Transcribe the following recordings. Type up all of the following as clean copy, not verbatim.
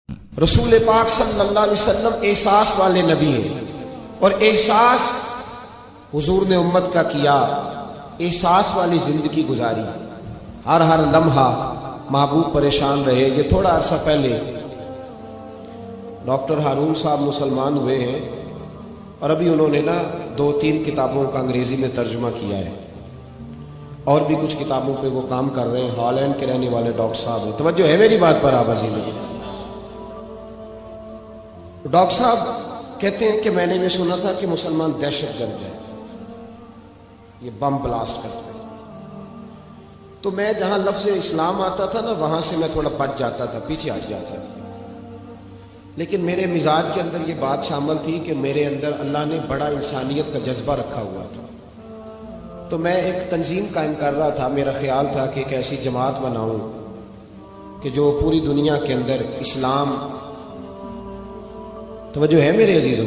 رسول پاک صلی اللہ علیہ وسلم احساس والے نبی ہیں، اور احساس حضور نے امت کا کیا، احساس والی زندگی گزاری، ہر لمحہ محبوب پریشان رہے۔ یہ تھوڑا عرصہ پہلے ڈاکٹر ہارون صاحب مسلمان ہوئے ہیں، اور ابھی انہوں نے 2-3 کتابوں کا انگریزی میں ترجمہ کیا ہے، اور بھی کچھ کتابوں پہ وہ کام کر رہے ہیں۔ ہالینڈ کے رہنے والے ڈاکٹر صاحب ہیں، توجہ ہے میری بات پر آبازی میں؟ ڈاکٹر صاحب کہتے ہیں کہ میں نے یہ سنا تھا کہ مسلمان دہشت گرد ہے، یہ بم بلاسٹ کرتے ہیں، تو میں جہاں لفظ اسلام آتا تھا وہاں سے میں تھوڑا بچ جاتا تھا، پیچھے ہٹ جاتا تھا۔ لیکن میرے مزاج کے اندر یہ بات شامل تھی کہ میرے اندر اللہ نے بڑا انسانیت کا جذبہ رکھا ہوا تھا، تو میں ایک تنظیم قائم کر رہا تھا۔ میرا خیال تھا کہ ایک ایسی جماعت بناؤں کہ جو پوری دنیا کے اندر اسلام، توجہ ہے میرے عزیزوں،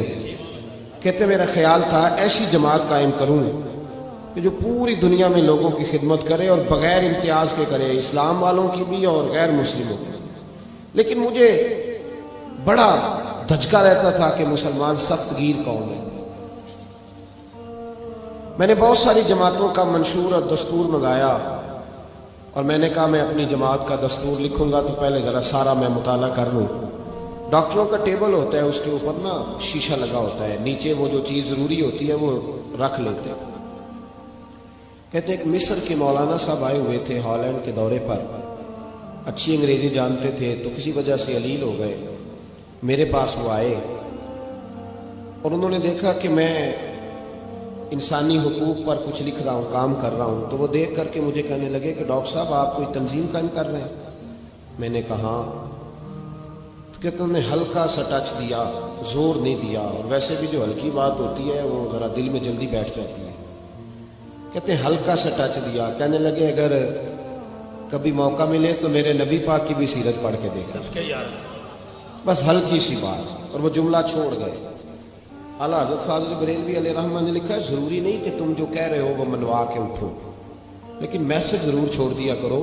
کہتے میرا خیال تھا ایسی جماعت قائم کروں کہ جو پوری دنیا میں لوگوں کی خدمت کرے، اور بغیر امتیاز کے کرے، اسلام والوں کی بھی اور غیر مسلموں کی۔ لیکن مجھے بڑا دھچکا رہتا تھا کہ مسلمان سخت گیر قوم ہے۔ میں نے بہت ساری جماعتوں کا منشور اور دستور منگایا، اور میں نے کہا میں اپنی جماعت کا دستور لکھوں گا تو پہلے ذرا سارا میں مطالعہ کر لوں۔ ڈاکٹروں کا ٹیبل ہوتا ہے، اس کے اوپر شیشہ لگا ہوتا ہے، نیچے وہ جو چیز ضروری ہوتی ہے وہ رکھ لیتے ہیں۔ کہتے ہیں کہ مصر کے مولانا صاحب آئے ہوئے تھے ہالینڈ کے دورے پر، اچھی انگریزی جانتے تھے، تو کسی وجہ سے علیل ہو گئے۔ میرے پاس وہ آئے، اور انہوں نے دیکھا کہ میں انسانی حقوق پر کچھ لکھ رہا ہوں، کام کر رہا ہوں، تو وہ دیکھ کر کے مجھے کہنے لگے کہ ڈاکٹر صاحب آپ کوئی تنظیم قائم کر رہے ہیں؟ میں نے کہا ہاں۔ تو کہتے انہوں نے ہلکا سا ٹچ دیا، زور نہیں دیا، اور ویسے بھی جو ہلکی بات ہوتی ہے وہ ذرا دل میں جلدی بیٹھ جاتی ہے۔ کہتے ہیں ہلکا سا ٹچ دیا، کہنے لگے اگر کبھی موقع ملے تو میرے نبی پاک کی بھی سیرت پڑھ کے دیکھا، بس ہلکی سی بات، اور وہ جملہ چھوڑ گئے۔ اعلیٰ حضرت فاضل بریلوی علیہ رحمہ نے لکھا ہے ضروری نہیں کہ تم جو کہہ رہے ہو وہ منوا کے اٹھو، لیکن میسج ضرور چھوڑ دیا کرو۔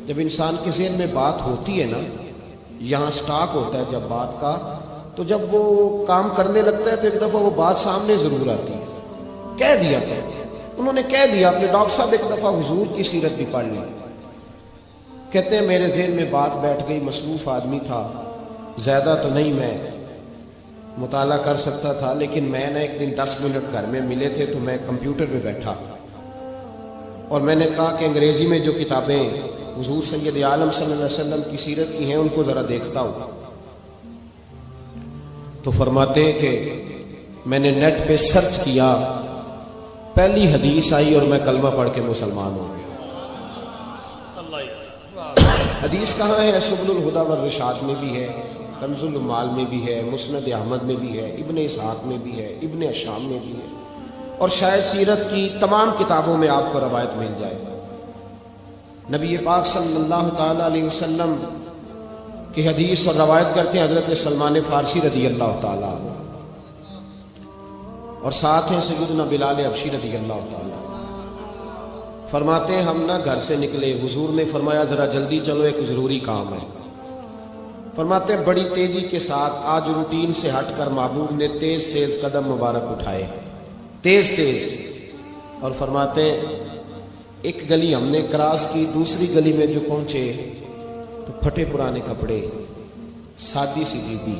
جب انسان کے ذہن میں بات ہوتی ہے یہاں سٹاک ہوتا ہے جب بات کا، تو جب وہ کام کرنے لگتا ہے تو ایک دفعہ وہ بات سامنے ضرور آتی ہے۔ کہہ دیا کرو۔ انہوں نے کہہ دیا اپنے ڈاکٹر صاحب ایک دفعہ حضور کی سیرت بھی پڑھ لی۔ کہتے ہیں میرے ذہن میں بات بیٹھ گئی، مصروف آدمی تھا، زیادہ تو نہیں میں مطالعہ کر سکتا تھا، لیکن میں نے ایک دن 10 منٹ گھر میں ملے تھے تو میں کمپیوٹر پہ بیٹھا، اور میں نے کہا کہ انگریزی میں جو کتابیں حضور سید عالم صلی اللہ علیہ وسلم کی سیرت کی ہیں ان کو ذرا دیکھتا ہوں۔ تو فرماتے ہیں کہ میں نے نیٹ پہ سرچ کیا، پہلی حدیث آئی اور میں کلمہ پڑھ کے مسلمان ہو گیا۔ حدیث کہاں ہے؟ سبل الہدی والرشاد میں بھی ہے، کنز المال میں بھی ہے، مسند احمد میں بھی ہے، ابن اسحاق میں بھی ہے، ابن اشام میں بھی ہے، اور شاید سیرت کی تمام کتابوں میں آپ کو روایت مل جائے۔ نبی پاک صلی اللہ تعالی علیہ وسلم کی حدیث اور روایت کرتے ہیں حضرت سلمان فارسی رضی اللہ تعالی عنہ، اور ساتھ ہیں سیدنا بلال حبشی رضی اللہ تعالی عنہ۔ فرماتے ہیں ہم گھر سے نکلے، حضور نے فرمایا ذرا جلدی چلو ایک ضروری کام ہے۔ فرماتے ہیں بڑی تیزی کے ساتھ آج روٹین سے ہٹ کر محبوب نے تیز تیز قدم مبارک اٹھائے، تیز تیز، اور فرماتے ہیں ایک گلی ہم نے کراس کی، دوسری گلی میں جو پہنچے تو پھٹے پرانے کپڑے، سادی سی بیوی،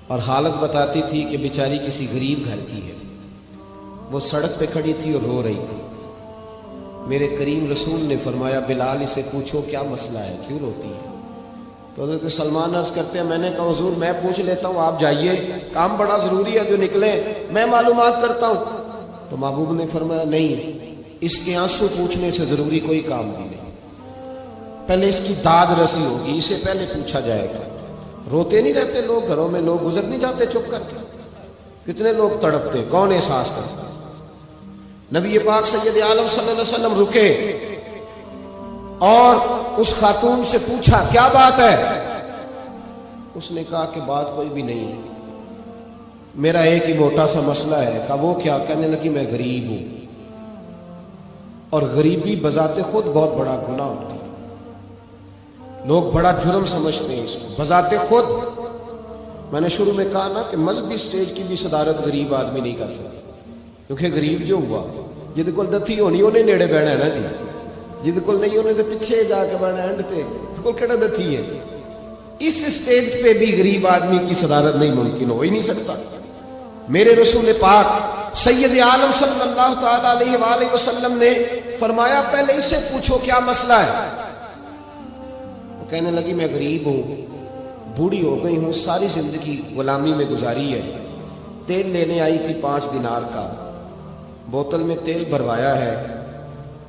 اور حالت بتاتی تھی کہ بیچاری کسی غریب گھر کی ہے۔ وہ سڑک پہ کھڑی تھی اور رو رہی تھی۔ میرے کریم رسول نے فرمایا بلال اسے پوچھو کیا مسئلہ ہے، کیوں روتی ہے؟ تو حضرت سلمان عرض کرتے ہیں میں نے کہا حضور میں پوچھ لیتا ہوں، آپ جائیے، کام بڑا ضروری ہے جو نکلے، میں معلومات کرتا ہوں۔ تو محبوب نے فرمایا نہیں، اس کے آنسو پوچھنے سے ضروری کوئی کام نہیں، پہلے اس کی داد رسی ہوگی، اسے پہلے پوچھا جائے گا۔ روتے نہیں رہتے لوگ گھروں میں، لوگ گزر نہیں جاتے چپ کر کے؟ کتنے لوگ تڑپتے، کون احساس کرتا؟ نبی پاک سید عالم صلی اللہ علیہ وسلم رکے اور اس خاتون سے پوچھا کیا بات ہے؟ اس نے کہا کہ بات کوئی بھی نہیں ہے، میرا ایک ہی موٹا سا مسئلہ ہے۔ کہا وہ کیا؟ کہنے لگی میں غریب ہوں، اور غریبی بذات خود بہت بڑا گناہ ہوتا ہے۔ لوگ بڑا جرم سمجھتے ہیں اس کو بذات خود. میں نے شروع میں کہا نا کہ مذہبی سٹیج کی بھی صدارت غریب آدمی نہیں کر سکتا, کیونکہ غریب جو ہوا جہد کول دتھی ہونی انہیں نیڑے بہنا ہے نا جی, جہد کول نہیں انہیں تو پیچھے جا کے بہنا اینڈ تے کول کہڑا دتھی ہے. اس سٹیج پہ بھی غریب آدمی کی صدارت نہیں ممکن ہو ہی نہیں سکتا. میرے رسول پاک سید عالم صلی اللہ تعالی علیہ وآلہ وسلم نے فرمایا پہلے اس سے پوچھو کیا مسئلہ ہے. وہ کہنے لگی میں غریب ہوں, بوڑھی ہو گئی ہوں, ساری زندگی غلامی میں گزاری ہے, تیل لینے آئی تھی 5 دینار کا, بوتل میں تیل بھروایا ہے,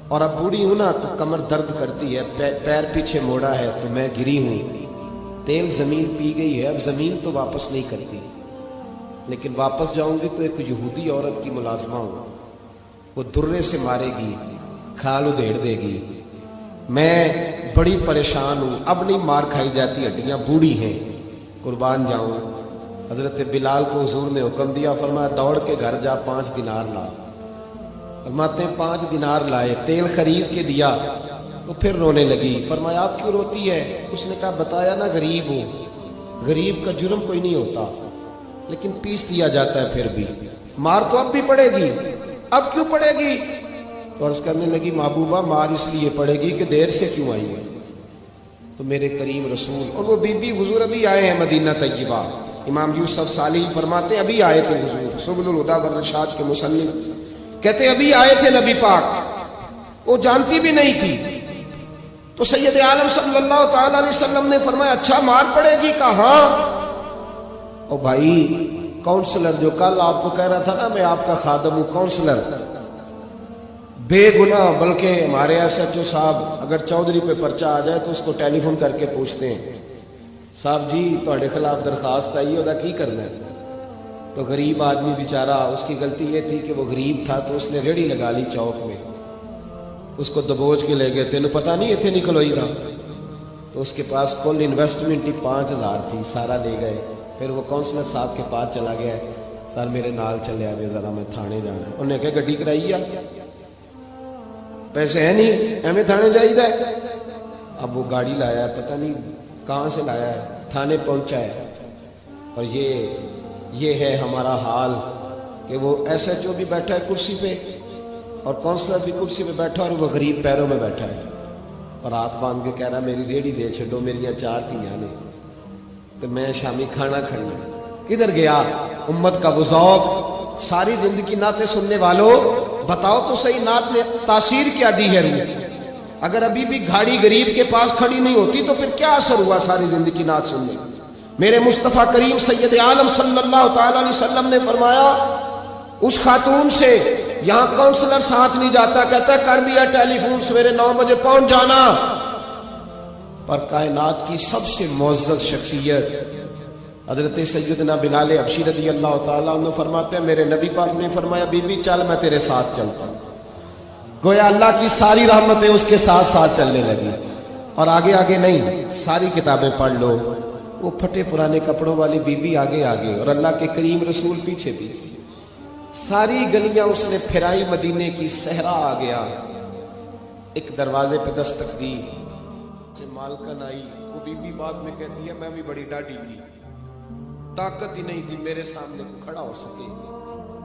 اور اب بوڑھی ہوں نا تو کمر درد کرتی ہے, پیر پیچھے موڑا ہے تو میں گری ہوں, تیل زمین پی گئی ہے, اب زمین تو واپس نہیں کرتی, لیکن واپس جاؤں گی تو ایک یہودی عورت کی ملازمہ ہوں, وہ درے سے مارے گی, کھال ادھیڑ دے گی, میں بڑی پریشان ہوں, اب نہیں مار کھائی جاتی, ہڈیاں بوڑھی ہیں, قربان جاؤں. حضرت بلال کو حضور نے حکم دیا, فرمایا دوڑ کے گھر جا 5 دینار لا. فرماتے ہیں 5 دینار لائے, تیل خرید کے دیا تو پھر رونے لگی. فرمایا آپ کیوں روتی ہے؟ اس نے کہا بتایا نا غریب ہوں, غریب کا جرم کوئی نہیں ہوتا, لیکن پیس دیا جاتا ہے, پھر بھی مار تو اب بھی پڑے گی, اب کیوں پڑے گی؟ تو عرض کرنے لگی محبوبہ مار اس لیے پڑے گی کہ دیر سے کیوں آئی ہے. تو میرے کریم رسول, اور وہ بی بی حضور ابھی آئے ہیں مدینہ طیبہ, امام یوسف صالح فرماتے ابھی آئے تھے حضور, سبل الہدی والرشاد کے مصنف کہتے ابھی آئے تھے نبی پاک, وہ جانتی بھی نہیں تھی. تو سید عالم صلی اللہ تعالی علیہ وسلم نے فرمایا اچھا مار پڑے گی؟ کہا ہاں. او بھائی کونسلر جو کل آپ کو کہہ رہا تھا نا میں آپ کا خادم ہوں, کونسلر بے گناہ, بلکہ ہمارے ایس ایچ او صاحب اگر چودھری پہ پرچہ آ جائے تو اس کو ٹیلی فون کر کے پوچھتے ہیں صاحب جی تہاڈے خلاف درخواست آئی ہے, کی کرنا ہے؟ تو غریب آدمی بیچارہ, اس کی غلطی یہ تھی کہ وہ غریب تھا تو اس نے ریڑھی لگا لی چوک میں, اس کو دبوچ کے لے گئے, تینوں پتہ نہیں اتنے نکلوئی تھا. تو اس کے پاس کل انویسٹمنٹ ہی 5000 تھی, سارا لے گئے. پھر وہ کونسلر صاحب کے پاس چلا گیا, سر میرے نال چلے آئے ذرا میں تھانے جانا ہے. انہوں نے کہا گڈی کرائی ہے, پیسے ہیں نہیں ایویں تھانے جائیے. اب وہ گاڑی لایا ہے, پتہ نہیں کہاں سے لایا ہے, تھانے پہنچا ہے. اور یہ ہے ہمارا حال کہ وہ ایس ایچ او بھی بیٹھا ہے کرسی پہ اور کونسلر بھی کرسی پہ بیٹھا, اور وہ غریب پیروں میں بیٹھا ہے اور ہاتھ باندھ کے کہہ رہا میری ریڑھی دے چھڈو, میری 4 دھیاں نے, تو میں شامی کھانا کھانا. کدھر گیا امت کا وہ ذوق؟ ساری زندگی نعتیں سننے والوں بتاؤ تو صحیح نعت نے تاثیر کیا دی ہے روح؟ اگر ابھی بھی گھاڑی غریب کے پاس کھڑی نہیں ہوتی تو پھر کیا اثر ہوا ساری زندگی نعت سننے؟ میرے مصطفیٰ کریم سید عالم صلی اللہ تعالی علیہ وسلم نے فرمایا اس خاتون سے یہاں کونسلر ساتھ نہیں جاتا, کہتا کر دیا ٹیلی فون, سویرے 9 بجے پہنچ جانا. پر کائنات کی سب سے معزز شخصیت حضرت سیدنا بلال حبشی رضی اللہ تعالیٰ عنہ فرماتے ہیں میرے نبی پاک نے فرمایا بی بی چل میں تیرے ساتھ چلتا ہوں. گویا اللہ کی ساری رحمتیں اس کے ساتھ ساتھ چلنے لگی. اور آگے آگے نہیں, ساری کتابیں پڑھ لو, وہ پھٹے پرانے کپڑوں والی بی بی آگے آگے اور اللہ کے کریم رسول پیچھے پیچھے. ساری گلیاں اس نے پھرائی, مدینے کی صحرا آ گیا. ایک دروازے پہ دستک دی, مالکن آئی. وہ بی بی بعد میں کہتی ہے میں بھی بڑی ڈاڈی تھی, طاقت ہی نہیں تھی میرے سامنے کھڑا ہو سکے,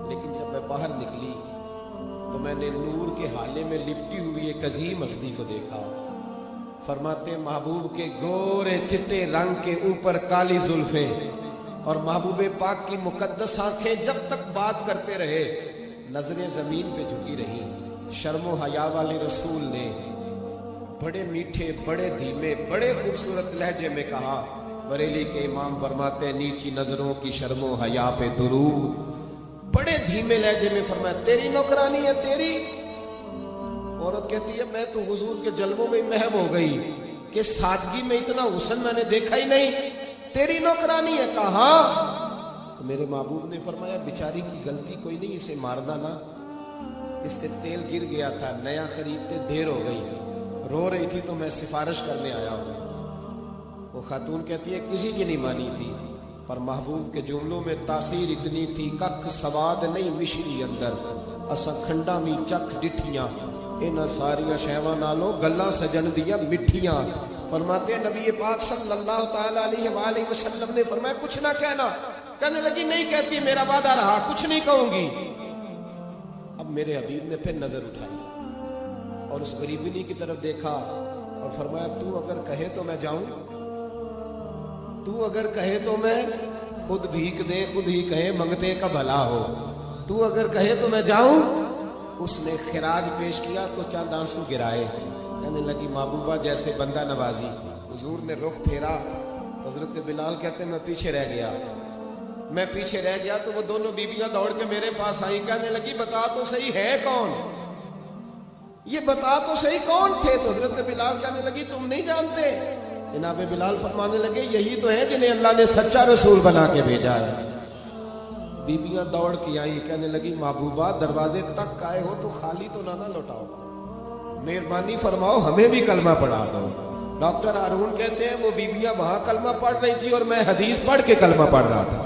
لیکن جب میں باہر نکلی تو میں نے نور کے حالے میں لپٹی ہوئی ایک عظیم ہستی کو دیکھا. فرماتے محبوب کے گورے چٹے رنگ کے اوپر کالی زلفیں اور محبوب پاک کی مقدس آنکھیں جب تک بات کرتے رہے نظریں زمین پہ جھکی رہی. شرم و حیا والے رسول نے بڑے میٹھے, بڑے دھیمے, بڑے خوبصورت لہجے میں کہا. بریلی کے امام فرماتے ہیں نیچی نظروں کی شرم و حیا پہ درود. بڑے دھیمے لہجے میں فرمایا تیری نوکرانی ہے تیری. عورت کہتی ہے میں تو حضور کے جلووں میں محو ہو گئی کہ سادگی میں اتنا حسن میں نے دیکھا ہی نہیں, تیری نوکرانی ہے. کہا میرے محبوب نے فرمایا بیچاری کی غلطی کوئی نہیں, اسے مارنا نا, اس سے تیل گر گیا تھا, نیا خریدتے دیر ہو گئی, رو رہی تھی تو میں سفارش کرنے آیا ہوں. وہ خاتون کہتی ہے کسی کی نہیں مانی تھی, پر محبوب کے جملوں میں تاثیر اتنی تھی کک سواد نہیں مشری اندر, اسا کھنڈا می چکھ ڈٹھیاں, انہاں ساریاں شہواں نالوں گلاں سجن دیاں مٹھیاں. فرماتے ہیں نبی پاک صلی اللہ تعالی علیہ وآلہ وسلم نے فرمایا کچھ نہ کہنا. کہنے لگی نہیں کہتی، میرا وعدہ رہا، کچھ نہیں کہوں گی. اب میرے حبیب نے پھر نظر اٹھائی اور اس غریبنی کی طرف دیکھا اور فرمایا تو اگر کہے تو میں جاؤں، تو اگر کہے تو میں خود بھیک دے خود ہی کہے منگتے کا بھلا ہو، تو اگر کہے تو میں جاؤں. اس نے خراج پیش کیا تو چند آنسو گرائے. کہنے لگی محبوبہ جیسے بندہ نوازی. حضور نے رخ پھیرا. حضرت بلال کہتے ہیں میں پیچھے رہ گیا تو وہ دونوں بیویاں دوڑ کے میرے پاس آئی. کہنے لگی بتا تو صحیح ہے کون، یہ بتا تو صحیح کون تھے. تو حضرت بلال کہنے لگی تم نہیں جانتے. جناب بلال فرمانے لگے یہی تو ہیں جنہیں اللہ نے سچا رسول بنا کے بھیجا ہے. بیویاں دوڑ کے آئی. کہنے لگی محبوبہ دروازے تک آئے ہو تو خالی تو نہ لوٹاؤ، مہربانی فرماؤ ہمیں بھی کلمہ پڑھا دو. ڈاکٹر ہارون کہتے ہیں وہ بیویاں وہاں کلمہ پڑھ رہی تھی اور میں حدیث پڑھ کے کلمہ پڑھ رہا تھا.